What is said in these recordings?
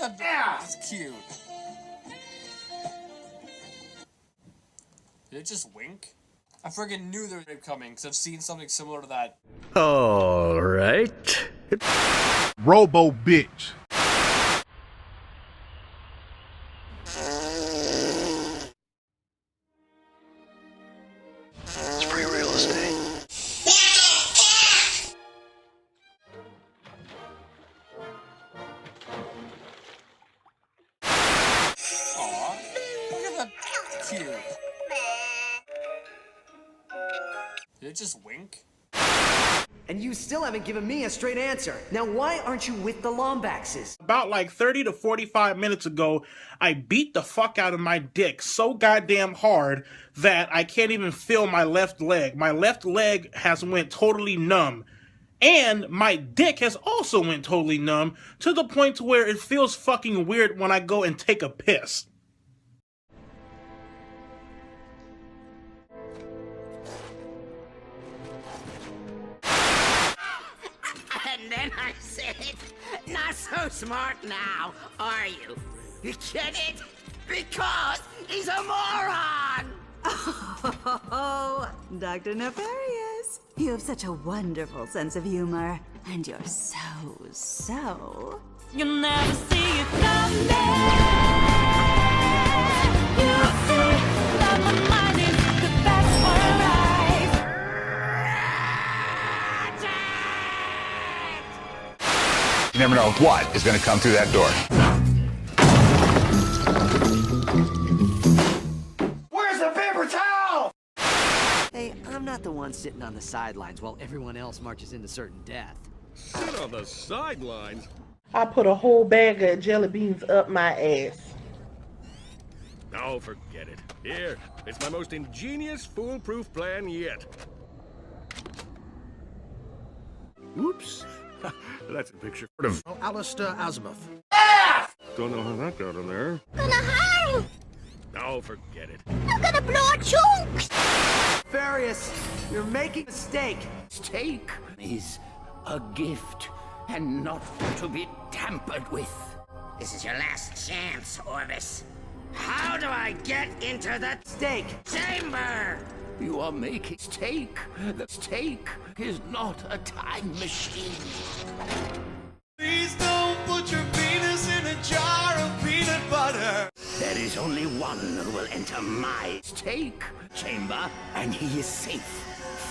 at that. Yeah. It's cute. Did it just wink? I friggin' knew they were coming, because I've seen something similar to that. Alright. Robo bitch. It's free real estate. Aw, look at that. It's cute. Did it just wink? And you still haven't given me a straight answer. Now why aren't you with the Lombaxes? About like 30 to 45 minutes ago, I beat the fuck out of my dick so goddamn hard that I can't even feel my left leg. My left leg has went totally numb. And my dick has also went totally numb to the point to where it feels fucking weird when I go and take a piss. And then I said, not so smart now, are you? You get it? Because he's a moron! Oh, Dr. Nefarious. You have such a wonderful sense of humor. And you're so... You'll never see it coming. You'll see that my mind is the best for life. You never know what is going to come through that door. Where's the paper towel? Hey, I'm not the one sitting on the sidelines while everyone else marches into certain death. Sit on the sidelines? I put a whole bag of jelly beans up my ass. Oh, forget it. Here, it's my most ingenious, foolproof plan yet. Oops. That's a picture of Alister Azimuth. Don't know how that got in there. Gonna harm! Oh, forget it. I'm gonna blow chunks! Nefarious, you're making a mistake. Steak is a gift and not to be tampered with. This is your last chance, Orbis. How do I get into the Steak. chamber? You are making steak. The steak is not a time machine. Please don't put your penis in a jar of peanut butter. There is only one who will enter my steak chamber, and he is safe,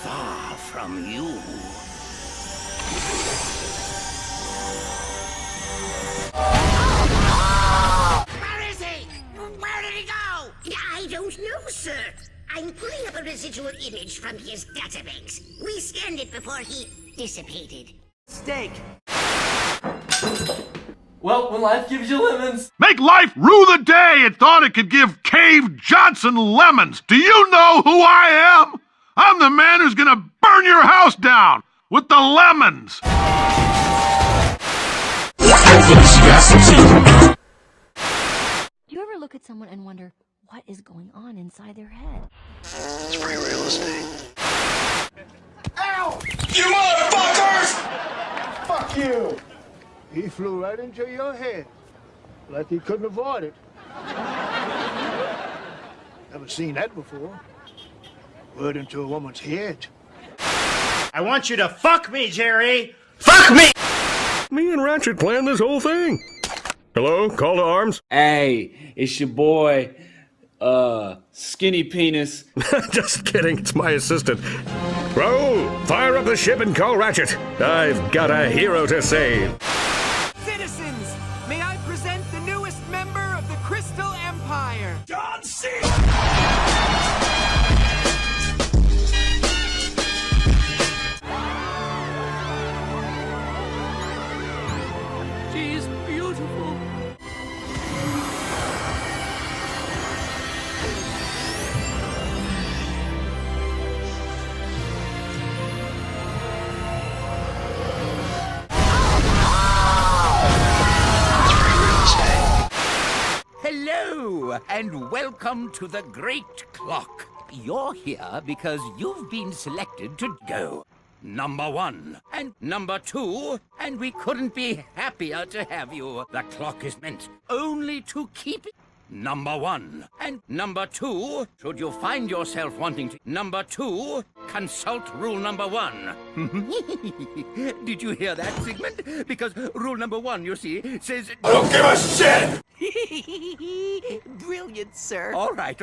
far from you. Where is he? Where did he go? I don't know, sir. I'm pulling up a residual image from his database. We scanned it before he dissipated. Steak. Well, when life gives you lemons. Make life rue the day it thought it could give Cave Johnson lemons. Do you know who I am? I'm the man who's gonna burn your house down with the lemons. Do you ever look at someone and wonder what is going on inside their head? It's free real estate. Ow! You motherfuckers! Fuck you! He flew right into your head, like he couldn't avoid it. Never seen that before. Word into a woman's head. I want you to fuck me, Jerry! Fuck me! Me and Ratchet planned this whole thing. Hello, call to arms? Hey, it's your boy, Skinny Penis. Just kidding, it's my assistant. Roll! Fire up the ship and call Ratchet. I've got a hero to save. Citizens, may I present the newest member of the Crystal Empire? John C! She is beautiful. Hello, and welcome to the Great Clock. You're here because you've been selected to go. number 1. And number 2, and we couldn't be happier to have you. The clock is meant only to keep it. Number 1. And number 2, should you find yourself wanting to... Number 2, consult rule number 1. Did you hear that, Sigmund? Because rule number 1, you see, says... I don't give a shit! Brilliant, sir. All right.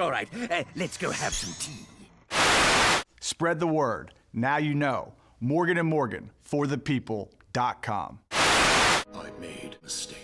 Let's go have some tea. Spread the word. Now you know. Morgan & Morgan, forthepeople.com. I made a mistake.